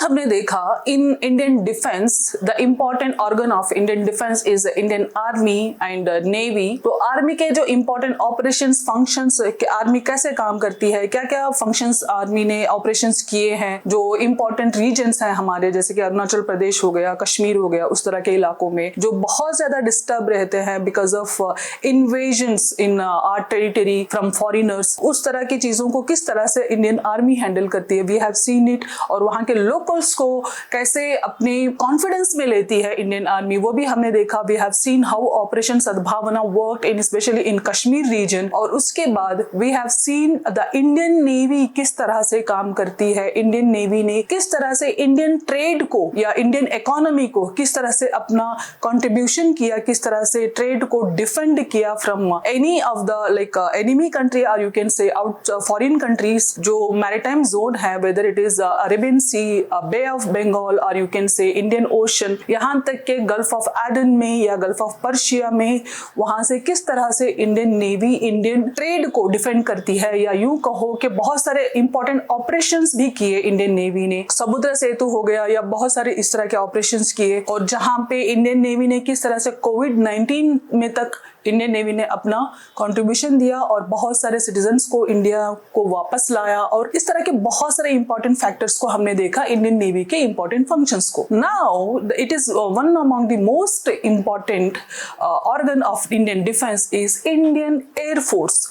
हमने देखा in Indian defence, the important organ of Indian defence is Indian army and navy. तो army के जो इम्पोर्टेंट ऑपरेशंस फंक्शंस, आर्मी कैसे काम करती है, क्या क्या फंक्शंस आर्मी ने ऑपरेशंस किए हैं, जो इम्पोर्टेंट रीजन्स हैं हमारे, जैसे कि अरुणाचल प्रदेश हो गया, कश्मीर हो गया, उस तरह के इलाकों में जो बहुत ज्यादा डिस्टर्ब रहते हैं because of invasions in our territory from foreigners, उस तरह की चीजों को किस तरह से इंडियन आर्मी हैंडल करती है, वी हैव सीन इट। और वहां के लोकल्स को कैसे अपने कॉन्फिडेंस में लेती है इंडियन आर्मी, वो भी हमने देखा। We have seen how operation Sadbhavana worked in specially in Kashmir region. और उसके बाद we have seen the Indian navy किस तरह से काम करती है, इंडियन नेवी ने किस तरह से इंडियन ट्रेड को या इंडियन इकोनॉमी को किस तरह से अपना कंट्रीब्यूशन किया, किस तरह से ट्रेड को डिफेंड किया from any of the like enemy country और you can say out foreign countries. जो मैरिटाइम जोन है, whether it is Arabian sea, bay of Bengal और you can say Indian ocean, यहाँ तक के गल्फ ऑफ एडन में या गल्फ ऑफ पर्शिया में, वहां से किस तरह से इंडियन नेवी इंडियन ट्रेड को डिफेंड करती है, या यूं कहो कि बहुत सारे इंपॉर्टेंट ऑपरेशंस भी किए इंडियन नेवी ने। समुद्र सेतु हो गया या बहुत सारे इस तरह के ऑपरेशंस किए, और जहां पे इंडियन नेवी ने किस तरह से कोविड-19 में तक इंडियन नेवी ने अपना कंट्रीब्यूशन दिया और बहुत सारे सिटीजन्स को इंडिया को वापस लाया, और इस तरह के बहुत सारे इंपॉर्टेंट फैक्टर्स को हमने देखा इंडियन नेवी के इंपॉर्टेंट फंक्शंस को। Now it is one among the most important organ of Indian defence is Indian air force.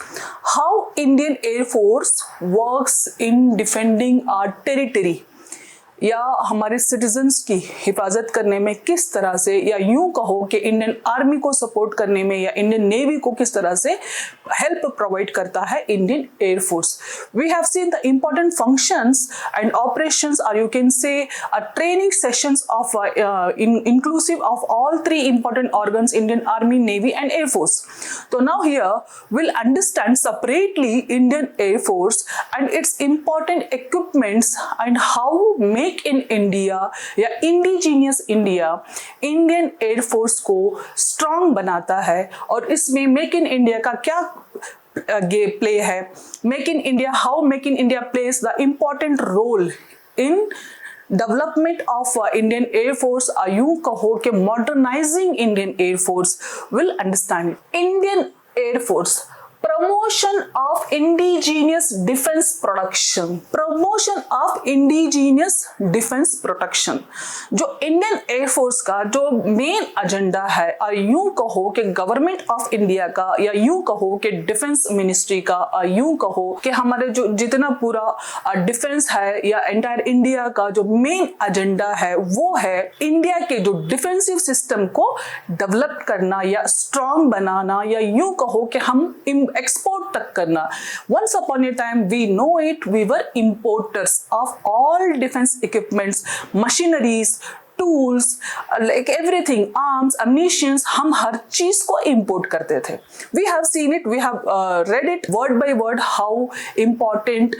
How Indian air force works in defending our territory, या हमारे citizens की हिफाजत करने में किस तरह से, या यूं कहो कि इंडियन आर्मी को सपोर्ट करने में या इंडियन नेवी को किस तरह से हेल्प प्रोवाइड करता है Indian air force. We have seen the important functions and operations और you can say training sessions of inclusive of all three important organs, Indian army, navy and air force. तो now here will understand separately Indian air force and its important equipments and how make in India या indigenous India Indian air force को strong बनाता है। और इसमें make in India का क्या play है, make in India, how make in India place the important role in development of Indian Air Force, or यूं कहो कि modernizing Indian Air Force will understand Indian Air Force promotion of indigenous defense production, promotion of indigenous defense production। जो Indian air force का जो main agenda है, और यूं कहो कि गवर्नमेंट ऑफ इंडिया का, या यूं कहो कि डिफेंस मिनिस्ट्री का, और यूं कहो कि हमारे जो जितना पूरा डिफेंस है या एंटायर इंडिया का जो मेन एजेंडा है, वो है इंडिया के जो डिफेंसिव सिस्टम को डेवलप करना या स्ट्रॉन्ग बनाना, या यूं कहो कि हम एक्सपोर्ट तक करना। Once upon a time we know it, we were importers of all defense equipments, machineries, tools, like everything, arms, ammunitions, हम हर चीज को इंपोर्ट करते थे। We have seen it, we have read it word by word how important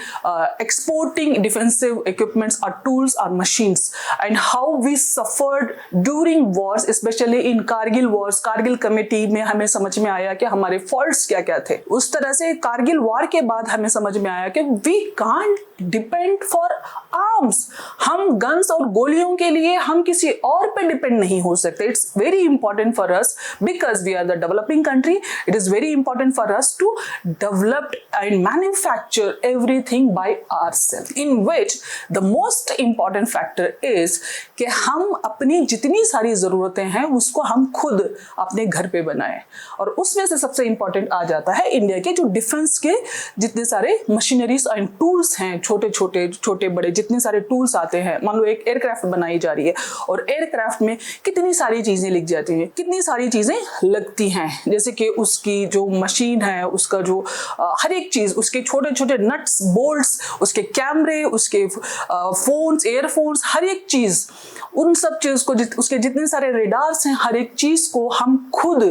exporting defensive equipments और tools और machines, and how we suffered during wars, specially in Kargil wars. Kargil committee में हमें समझ में आया कि हमारे फॉल्ट्स क्या क्या थे। उस तरह से कारगिल वॉर के बाद हमें समझ में आया कि we can't depend for arms, हम गन्स और गोलियों के लिए हम किसी और पे डिपेंड नहीं हो सकते। It's very important for us because we are the developing country, it is very important for us to develop and manufacture everything by ourself, in which the most important factor is कि हम अपनी जितनी सारी जरूरतें हैं उसको हम खुद अपने घर पे बनाएं। और उसमें से सबसे इंपॉर्टेंट आ जाता है इंडिया के जो डिफेंस के जितने सारे मशीनरीज एंड टूल्स हैं, छोटे बड़े जितने सारे टूल्स आते हैं। मान लो एक एयरक्राफ्ट बनाई जा रही है और एयरक्राफ्ट में कितनी सारी चीजें लिख जाती हैं, कितनी सारी चीजें लगती हैं, जैसे कि उसकी जो मशीन है, उसका जो हर एक चीज, उसके छोटे छोटे नट्स बोल्ट्स, उसके कैमरे, उसके फोन्स, एयरफोन्स, हर एक चीज, उन सब चीज को उसके जितने सारे रेडार्स हैं, हर एक चीज को हम खुद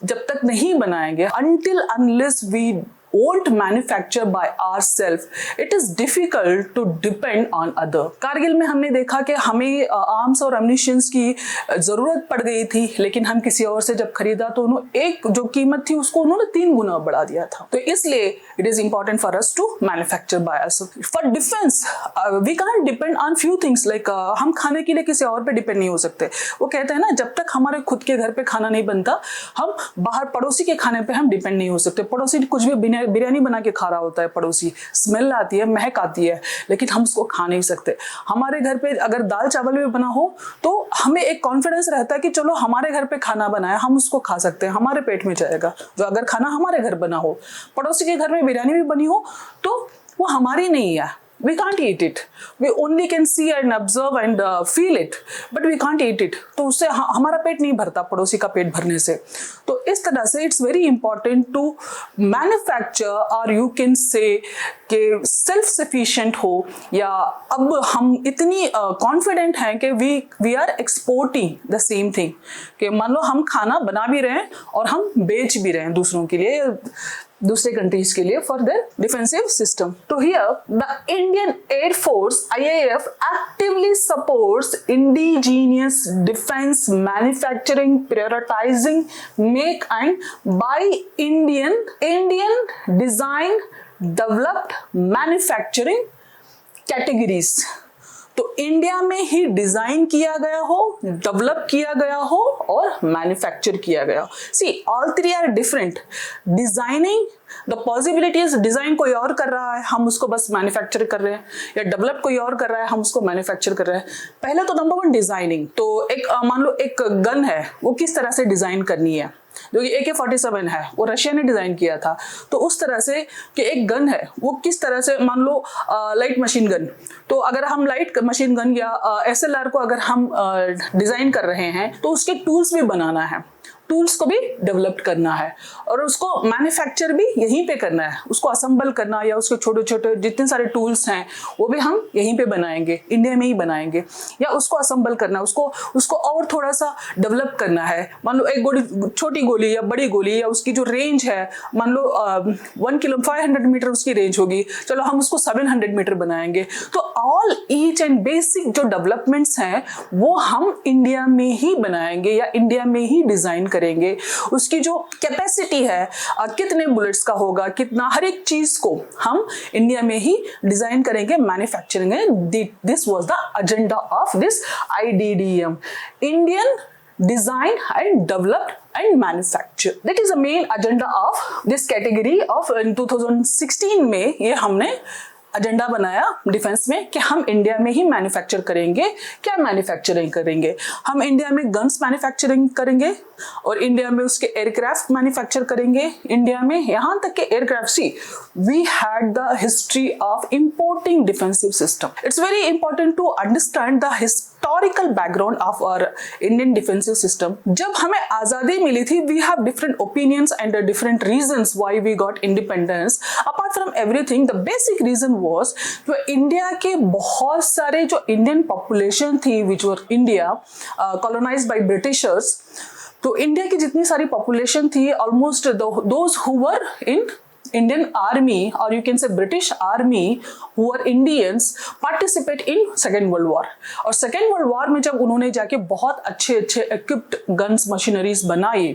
जब तक नहीं बनाएंगे, until unless we won't manufacture by ourselves, it is difficult to depend on other. Kargil में हमने देखा कि हमें आर्म्स और एम्युनिशंस की जरूरत पड़ गई थी, लेकिन हम किसी और से जब खरीदा तो उन्होंने एक जो कीमत थी उसको उन्होंने 3 गुना बढ़ा दिया था. तो इसलिए it is important for us to manufacture by us. For defence we can't depend on few things, like हम खाने के लिए किसी और पे डिपेंड नहीं हो सकते. वो कहते हैं ना, जब तक हमारे खुद के घर पे खाना नहीं बनता, हम बाहर पड़ोसी के खाने पे हम डिपेंड नहीं हो सकते. पड़ोसी कुछ भी बिरयानी बना के खा रहा होता है, पड़ोसी स्मेल आती है, महक आती है, लेकिन हम उसको खा नहीं सकते. हमारे घर पे अगर दाल चावल भी बना हो तो हमें एक कॉन्फिडेंस रहता है कि चलो हमारे घर पे खाना बना है, हम उसको खा सकते हैं, हमारे पेट में जाएगा. जो अगर खाना हमारे घर बना हो, पड़ोसी के घर में बिरयानी भी बनी हो तो वो हमारी नहीं है. We can't eat it. We only can see and observe and feel it, but we can't eat it. तो उससे हमारा पेट नहीं भरता पड़ोसी का पेट भरने से. तो इस तरह से it's very important to manufacture, or you can say कि self sufficient हो, या अब हम इतनी confident हैं कि we are exporting the same thing. कि मान लो हम खाना बना भी रहे हैं और हम बेच भी रहे हैं दूसरों के लिए, दूसरे कंट्रीज के लिए, फॉर देयर डिफेंसिव सिस्टम. तो here the Indian air force IAF actively supports indigenous defence manufacturing, prioritising make and by Indian design developed manufacturing categories. तो इंडिया में ही डिजाइन किया गया हो, डेवलप किया गया हो और मैन्युफैक्चर किया गया हो. See all three are different. Designing the possibilities, design कोई और कर रहा है, हम उसको बस मैन्युफैक्चर कर रहे हैं, या डेवलप कोई और कर रहा है, हम उसको मैन्युफैक्चर कर रहे हैं. पहले तो नंबर 1 डिजाइनिंग. तो एक मान लो एक गन है, वो किस तरह से डिजाइन करनी है. जो AK-47 है वो रशिया ने डिजाइन किया था. तो उस तरह से कि एक गन है वो किस तरह से, मान लो लाइट मशीन गन, तो अगर हम लाइट मशीन गन या SLR को अगर हम डिजाइन कर रहे हैं तो उसके टूल्स भी बनाना है, टूल्स को भी डेवलप करना है, और उसको मैन्युफैक्चर भी यहीं पे करना है. उसको असेंबल करना, या उसके छोटे छोटे जितने सारे टूल्स हैं वो भी हम यहीं पे बनाएंगे, इंडिया में ही बनाएंगे. या उसको असेंबल करना, उसको और थोड़ा सा डेवलप करना है. मान लो एक गोली, छोटी गोली या बड़ी गोली, या उसकी जो रेंज है, मान लो 1 किलो 500 मीटर उसकी रेंज होगी, चलो हम उसको 700 मीटर बनाएंगे. तो ऑल ईच एंड बेसिक जो डेवलपमेंट्स हैं वो हम इंडिया में ही बनाएंगे या इंडिया में ही डिजाइन करेंगे. उसकी जो कैपेसिटी है, कितने बुलेट्स का होगा, कितना, हर एक चीज को हम इंडिया में ही डिजाइन करेंगे, manufacturing. This was the agenda of this IDDM, Indian design and developed and manufacture. That is the main agenda of this category of 2016 में. ये हमने एजेंडा बनाया डिफेंस में कि हम इंडिया में ही मैन्युफैक्चर करेंगे. क्या मैन्युफैक्चरिंग करेंगे? हम इंडिया में गन्स मैन्युफैक्चरिंग करेंगे, और इंडिया में उसके एयरक्राफ्ट मैन्युफैक्चर करेंगे. इंडिया में यहाँ तक के aircraft, see we had the history of importing defensive system. It's very important to understand the historical background of our Indian defensive system. जब हमें आजादी मिली थी, we have different opinions and different reasons why we got independence. Apart from everything, the basic reason was जो India के बहुत सारे जो इंडियन पॉपुलेशन थी which were India colonised by Britishers. तो इंडिया की जितनी सारी पॉपुलेशन थी, almost those who were in Indian army, or you can say British army, who are Indians, participate in Second World War. और Second World War में जब उन्होंने जाके बहुत अच्छे equipped guns मशीनरीज बनाई,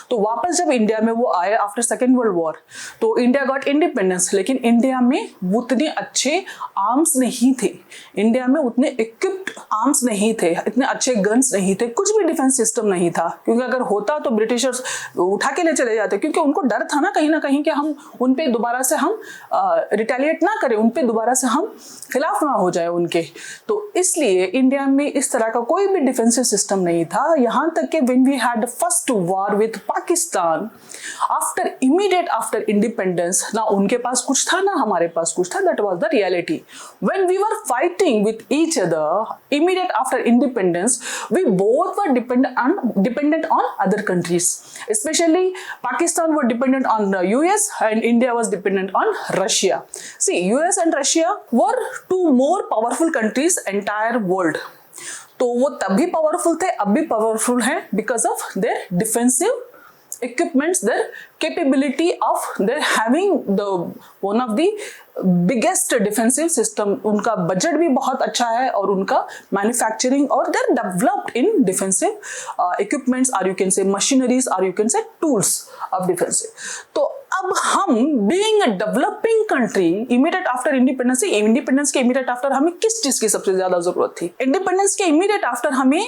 तो वापस जब इंडिया में वो आए आफ्टर सेकेंड वर्ल्ड वॉर, तो इंडिया गॉट इंडिपेंडेंस. लेकिन इंडिया में उतने अच्छे आर्म्स नहीं थे, इंडिया में उतने इक्विप्ड आर्म्स नहीं थे, इतने अच्छे गन्स नहीं थे, कुछ भी डिफेंस सिस्टम नहीं था. क्योंकि अगर होता तो ब्रिटिशर्स उठा के ले चले जाते, क्योंकि उनको डर था ना कहीं कि हम उन पे दोबारा से हम रिटेलिएट ना करें, उन पे दोबारा से हम खिलाफ ना हो जाए उनके. तो इसलिए इंडिया में इस तरह का कोई भी डिफेंसिव सिस्टम नहीं था. यहाँ तक कि when we had first war with Pakistan immediate after independence, ना उनके पास कुछ था ना हमारे पास कुछ था. That was the reality. When we were fighting with each other immediate after independence, we both were dependent on other countries. Especially Pakistan were dependent on the US and India was dependent on Russia. See, US and Russia were two more powerful countries entire world. तो वो तब भी powerful थे, अब भी powerful हैं because of their defensive equipments, their capability of their having the one of the biggest defensive system. उनका budget भी बहुत अच्छा है और उनका मैन्युफैक्चरिंग और they're developed in defensive equipments or you can say machineries or you can say tools of defensive. तो अब हम being a developing country immediate after independence के immediate after हमें किस चीज की सबसे ज्यादा जरूरत थी? इंडिपेंडेंस के immediate after हमें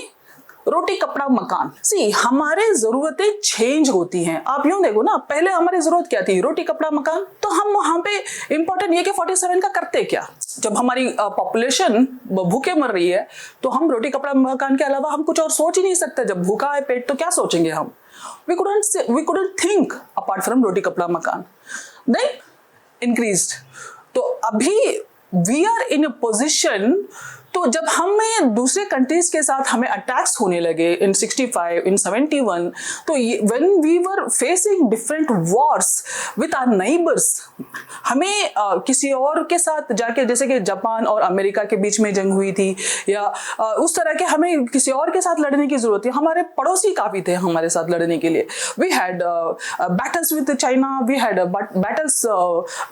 रोटी कपड़ा मकान। सी हमारे जरूरतें चेंज होती हैं। आप यूं देखो ना, पहले हमारी जरूरत क्या थी? रोटी कपड़ा मकान। तो हम वहां पे इंपॉर्टेंट ये कि 47 का करते क्या? जब हमारी पॉपुलेशन भूखे मर रही है तो हम रोटी कपड़ा मकान के अलावा हम कुछ और सोच ही नहीं सकते। जब भूखा है पेट तो क्या सोचेंगे हम? we couldn't think apart from रोटी कपड़ा मकान। then increased। तो अभी we are in a position, तो जब हमें दूसरे कंट्रीज के साथ हमें अटैक्स होने लगे इन 65 इन 71, तो when we were facing different wars with our neighbours, हमें किसी और के साथ जाके, जैसे कि जापान और अमेरिका के बीच में जंग हुई थी या उस तरह के, हमें किसी और के साथ लड़ने की जरूरत थी। हमारे पड़ोसी काफी थे हमारे साथ लड़ने के लिए। We had battles with China, we had battles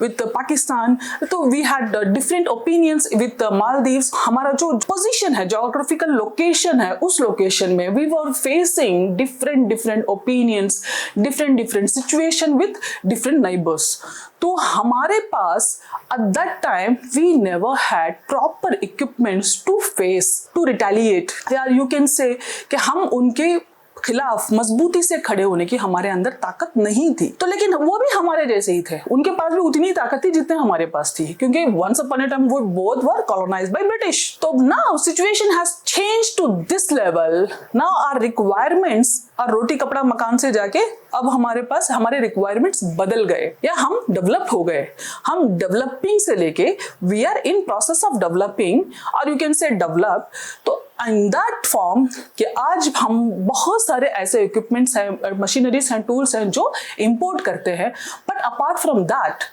with Pakistan, तो we had different opinions with Maldives. हमारा जो पोजीशन है, जोग्राफिकल लोकेशन है, उस लोकेशन में we were facing different opinions, different situation with different neighbours. तो हमारे पास at that time we never had proper equipments to face, to retaliate, या you can say कि हम उनके खिलाफ मजबूती से खड़े होने की हमारे अंदर ताकत नहीं थी। तो लेकिन वो भी हमारे जैसे ही थे, उनके पास भी उतनी ताकत थी जितने हमारे पास थी, क्योंकि once upon a time वो both were colonized by British। तो now situation has changed to this level, now our requirements और रोटी कपड़ा मकान से जाके अब हमारे पास हमारे रिक्वायरमेंट्स बदल गए या हम डेवलप हो गए। हम डेवलपिंग से लेके we are in process of developing और यू कैन से डेवलप। तो इन दैट फॉर्म कि आज हम बहुत सारे ऐसे इक्विपमेंट्स हैं, मशीनरीज हैं, टूल्स हैं जो इंपोर्ट करते हैं, but apart from that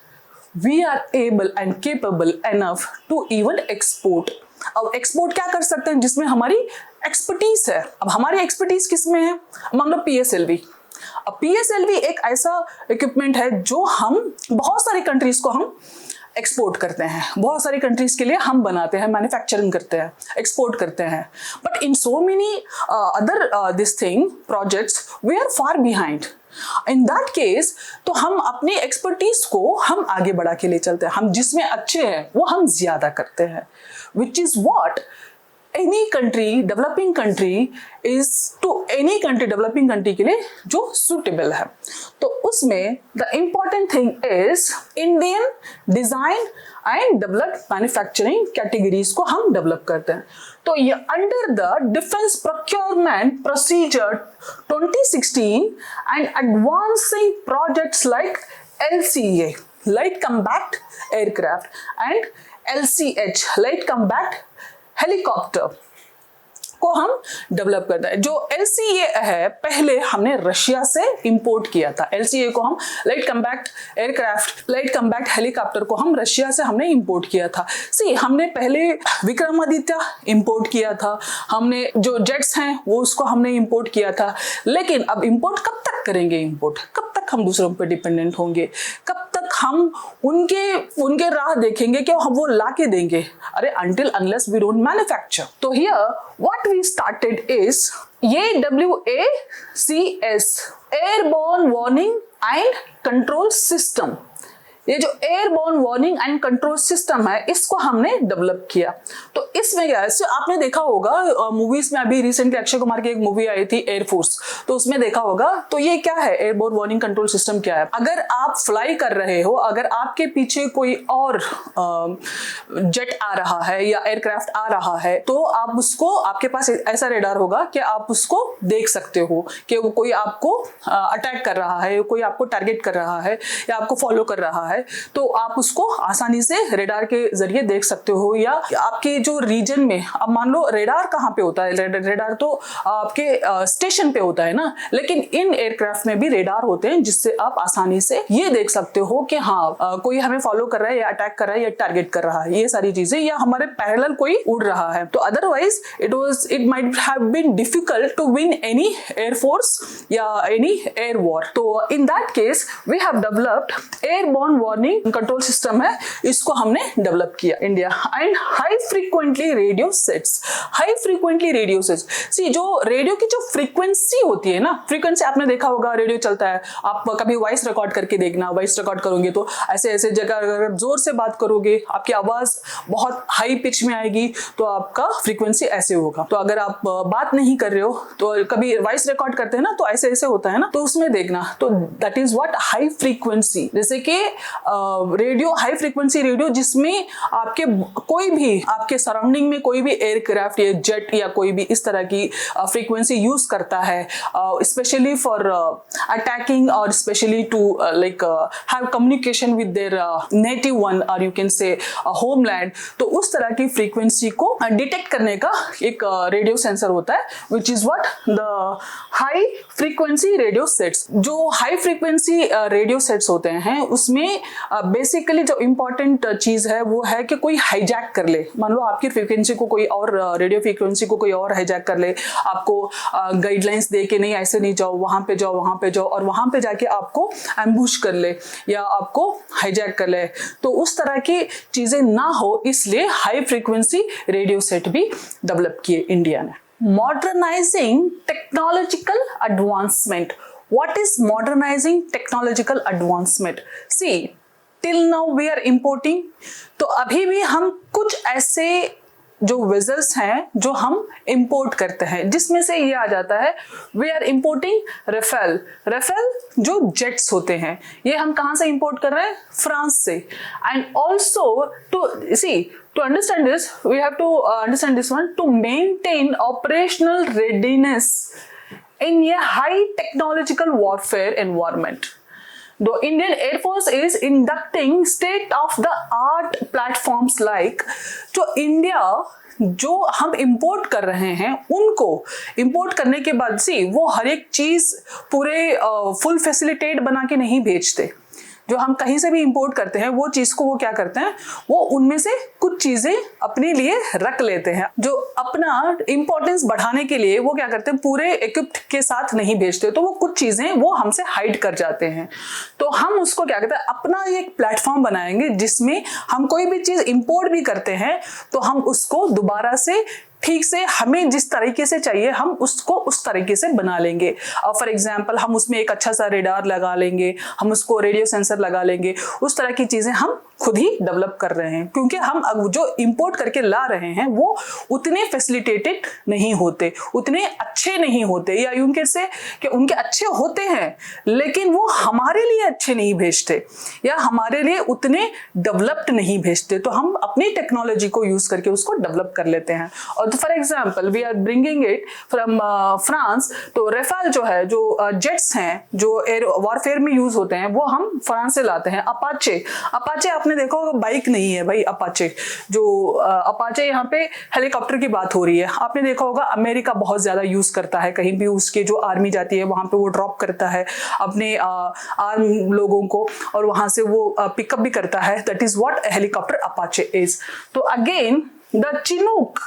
we are able and capable enough to even export. अब एक्सपोर्ट क्या कर सकते हैं? जिसमें हमारी एक्सपर्टीज है। अब हमारी एक्सपर्टीज किसमें है? मान लो PSLV। अब PSLV एक ऐसा इक्विपमेंट है जो हम बहुत सारी कंट्रीज को हम एक्सपोर्ट करते हैं, बहुत सारी कंट्रीज के लिए हम बनाते हैं, मैन्युफैक्चरिंग करते हैं, एक्सपोर्ट करते हैं। But in so many other this thing projects we are far behind. In that case तो हम अपनी एक्सपर्टीज को हम आगे बढ़ा के ले चलते हैं। हम जिसमें अच्छे हैं वो हम ज्यादा करते हैं, which is what any country, developing country is to any country, developing country के लिए जो सुटेबल है। तो उसमें the important thing is Indian design and developed manufacturing categories को हम डेवलप करते हैं। तो ये under the defence procurement procedure 2016 and advancing projects like LCA, light combat aircraft, and LCH, light combat helicopter को हम डेवलप करते हैं। जो LCA है पहले हमने रशिया से इंपोर्ट किया था। LCA को हम light combat aircraft, light combat helicopter को हम रशिया से हमने इंपोर्ट किया था। सी हमने पहले विक्रमादित्य इंपोर्ट किया था, हमने जो जेट्स हैं वो उसको हमने इंपोर्ट किया था। लेकिन अब इंपोर्ट कब तक करेंगे? इंपोर्ट कब तक हम दूसरों पर डिपेंडेंट होंगे? कब तक हम उनके राह देखेंगे कि हम वो ला के देंगे? अरे until unless we don't manufacture। तो here what we started is AWACS, Airborne Warning and Control System। ये जो airborne warning and control system है इसको हमने डेवलप किया। तो इसमें क्या है, आपने देखा होगा मूवीज में, अभी रिसेंटली अक्षय कुमार की एक मूवी आई थी एयरफोर्स, तो उसमें देखा होगा। तो ये क्या है, एयरबोर्न वार्निंग कंट्रोल सिस्टम क्या है? अगर आप फ्लाई कर रहे हो, अगर आपके पीछे कोई और जेट आ रहा है या एयरक्राफ्ट आ रहा है, तो आप उसको, आपके पास ऐसा रेडार होगा कि आप उसको देख सकते हो कि कोई आपको अटैक कर रहा है, कोई आपको टारगेट कर रहा है या आपको फॉलो कर रहा है। है तो आप उसको आसानी से रेडार के जरिए देख सकते हो। या आपके जो रीजन में, अब मान लो रेडार कहाँ पे होता है, रेडार तो आपके स्टेशन पे होता है ना, लेकिन इन एयरक्राफ्ट में भी रेडार होते हैं जिससे आप आसानी से ये देख सकते हो कि हाँ कोई हमें फॉलो कर रहा है या अटैक कर रहा है या टारगेट कर रहा है, ये सारी चीजें, या हमारे पैरेलल कोई उड़ रहा है। तो otherwise it might have been difficult to win any air force या एनी एयर वॉर। तो in that case we have developed airborne warning control system है, इसको हमने डेवलप किया India. And high frequently radio sets, high frequently radio sets, see जो radio की जो frequency होती है ना, फ्रीक्वेंसी आपने देखा होगा रेडियो चलता है, आप कभी वॉइस रिकॉर्ड करके देखना, वॉइस रिकॉर्ड करोगे तो ऐसे ऐसे जगह अगर जोर से बात करोगे आपकी आवाज बहुत हाई पिच में आएगी तो आपका फ्रीक्वेंसी ऐसे होगा। तो अगर आप बात नहीं कर रहे हो तो कभी वॉइस रिकॉर्ड करते हैं ना तो ऐसे ऐसे होता है ना, तो उसमें देखना, तो that is what high frequency. जैसे कि रेडियो, हाई फ्रीक्वेंसी रेडियो जिसमें आपके कोई भी आपके सराउंडिंग में कोई भी एयरक्राफ्ट या जेट या कोई भी इस तरह की फ्रीक्वेंसी यूज करता है, स्पेशली फॉर अटैकिंग और specially to like have communication with their native one और यू कैन से होमलैंड, तो उस तरह की फ्रीक्वेंसी को डिटेक्ट करने का एक रेडियो सेंसर होता है which is what the high frequency radio sets. जो हाई फ्रीक्वेंसी रेडियो सेट्स होते हैं उसमें बेसिकली जो इंपॉर्टेंट चीज है वो है कि कोई हाईजैक कर ले, मान लो आपकी फ्रीक्वेंसी को कोई और रेडियो फ्रीक्वेंसी को कोई और हाईजैक कर ले, आपको गाइडलाइंस दे के नहीं ऐसे नहीं जाओ, वहां पे जाओ, वहां पे जाओ, और वहां पे जाके आपको एम्बुश कर ले या आपको हाईजैक कर ले, तो उस तरह की चीजें ना हो इसलिए हाई फ्रीक्वेंसी रेडियो सेट भी डेवलप किए इंडिया ने। Modernising technological advancement, what is modernising technological advancement? See till now we are importing, तो अभी भी हम कुछ ऐसे जो वेजल्स हैं जो हम इंपोर्ट करते हैं, जिसमें से ये आ जाता है we are importing Rafale. Rafale जो जेट्स होते हैं ये हम कहाँ से इंपोर्ट कर रहे हैं? फ्रांस से। And also to see to understand this we have to understand this one, to maintain operational readiness in a high technological warfare environment. The Indian Air Force is inducting state-of-the-art platforms like, जो India जो हम import कर रहे हैं उनको import करने के बाद सी वो हर एक चीज पूरे फुल फैसिलिटेट बना के नहीं भेजते। जो हम कहीं से भी इंपोर्ट करते हैं वो चीज को वो क्या करते हैं, वो उनमें से कुछ चीजें अपने लिए रख लेते हैं, जो अपना इंपॉर्टेंस बढ़ाने के लिए वो क्या करते हैं पूरे इक्विप्ड के साथ नहीं भेजते, तो वो कुछ चीजें वो हमसे हाइड कर जाते हैं। तो हम उसको क्या कहते हैं, अपना एक प्लेटफॉर्म बनाएंगे जिसमें हम कोई भी चीज इंपोर्ट भी करते हैं तो हम उसको दोबारा से ठीक से हमें जिस तरीके से चाहिए हम उसको उस तरीके से बना लेंगे। फॉर एग्जांपल हम उसमें एक अच्छा सा रेडार लगा लेंगे, हम उसको रेडियो सेंसर लगा लेंगे, उस तरह की चीजें हम खुद ही डेवलप कर रहे हैं, क्योंकि हम अब जो इंपोर्ट करके ला रहे हैं वो उतने फैसिलिटेटेड नहीं होते, उतने अच्छे नहीं होते, या यूं कह से कि उनके अच्छे होते हैं लेकिन वो हमारे लिए अच्छे नहीं भेजते या हमारे लिए उतने डेवलप्ड नहीं भेजते, तो हम अपनी टेक्नोलॉजी को यूज करके उसको डेवलप कर लेते हैं। और for example we are bringing it from France, तो रेफेल जो है, जो जेट्स हैं जो एयर वॉरफेयर में यूज होते हैं वो हम फ्रांस से लाते हैं। अपाचे, अपाचे आपने देखा होगा बाइक नहीं है भाई, अपाचे जो अपाचे यहाँ पे हेलीकॉप्टर की बात हो रही है, आपने देखा होगा अमेरिका बहुत ज्यादा यूज करता है, कहीं भी उसके जो आर्मी जाती है वहां पे वो ड्रॉप करता है अपने आर्म लोगों को और वहां से वो पिकअप भी करता है, that is what helicopter Apache is. तो अगेन द चिनूक,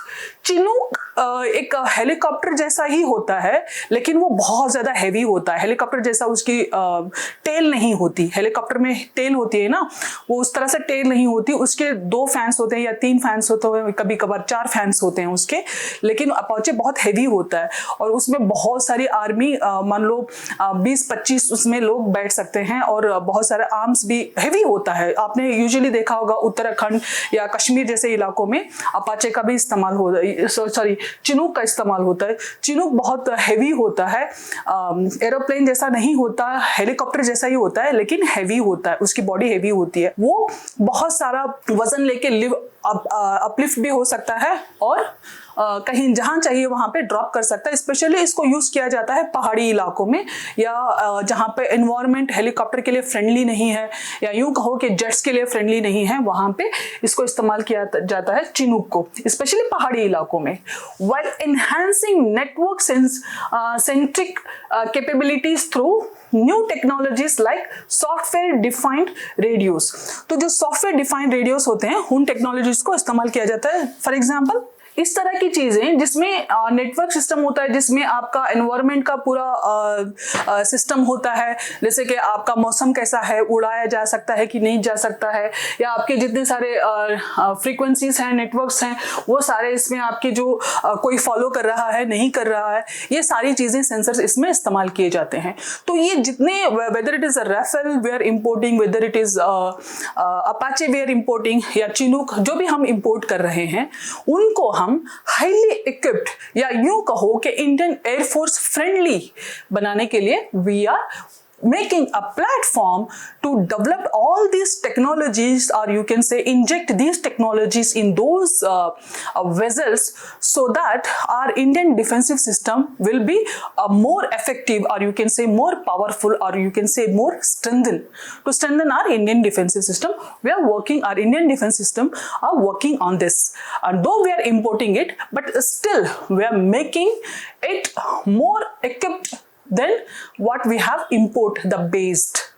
चिनूक एक हेलीकॉप्टर जैसा ही होता है लेकिन वो बहुत ज्यादा हैवी होता है, हेलीकॉप्टर जैसा उसकी टेल नहीं होती, हेलीकॉप्टर में टेल होती है ना, वो उस तरह से टेल नहीं होती, उसके 2 फैंस होते हैं या 3 फैंस होते हैं, कभी कभार 4 फैंस होते हैं उसके, लेकिन अपाचे बहुत हैवी होता है और उसमें बहुत सारी आर्मी मान लो 20-25 उसमें लोग बैठ सकते हैं और बहुत सारे आर्म्स भी हैवी होता है। आपने यूजुअली देखा होगा उत्तराखंड या कश्मीर जैसे इलाकों में अपाचे का भी इस्तेमाल होता है, सॉरी चिनूक का इस्तेमाल होता है। चिनूक बहुत हैवी होता है, एरोप्लेन जैसा नहीं होता, हेलीकॉप्टर जैसा ही होता है लेकिन हैवी होता है, उसकी बॉडी हैवी होती है, वो बहुत सारा वजन लेके अपलिफ्ट भी हो सकता है और कहीं जहां चाहिए वहां पे ड्रॉप कर सकता है। स्पेशली इसको यूज किया जाता है पहाड़ी इलाकों में, या जहां पे एनवायरनमेंट हेलीकॉप्टर के लिए फ्रेंडली नहीं है, या यूं कहो कि जेट्स के लिए फ्रेंडली नहीं है, वहां पे इसको इस्तेमाल किया जाता है चिनूक को, स्पेशली पहाड़ी इलाकों में। While enhancing network centric capabilities through new technologies like software defined radios. तो जो सॉफ्टवेयर डिफाइंड रेडियोस होते हैं उन टेक्नोलॉजीज को इस्तेमाल किया जाता है। फॉर एग्जांपल इस तरह की चीजें जिसमें नेटवर्क सिस्टम होता है, जिसमें आपका एनवायरनमेंट का पूरा सिस्टम होता है, जैसे कि आपका मौसम कैसा है, उड़ाया जा सकता है कि नहीं जा सकता है, या आपके जितने सारे फ्रीक्वेंसीज हैं, नेटवर्क्स हैं, वो सारे इसमें आपके जो कोई फॉलो कर रहा है नहीं कर रहा है, ये सारी चीजें सेंसर्स इसमें इस्तेमाल किए जाते हैं। तो ये जितने, whether it is a Rafale we are importing, whether it is Apache we are importing, या चिनूक जो भी हम इम्पोर्ट कर रहे हैं, उनको हम हाईली इक्विप्ड या यूं कहो कि इंडियन एयरफोर्स फ्रेंडली बनाने के लिए we are making a platform to develop all these technologies, or you can say inject these technologies in those vessels, so that our Indian defensive system will be more effective, or you can say more powerful, or you can say more strengthened. To strengthen our Indian defensive system, we are working, our Indian defense system are working on this. And though we are importing it, but still we are making it more equipped than what we have import the based.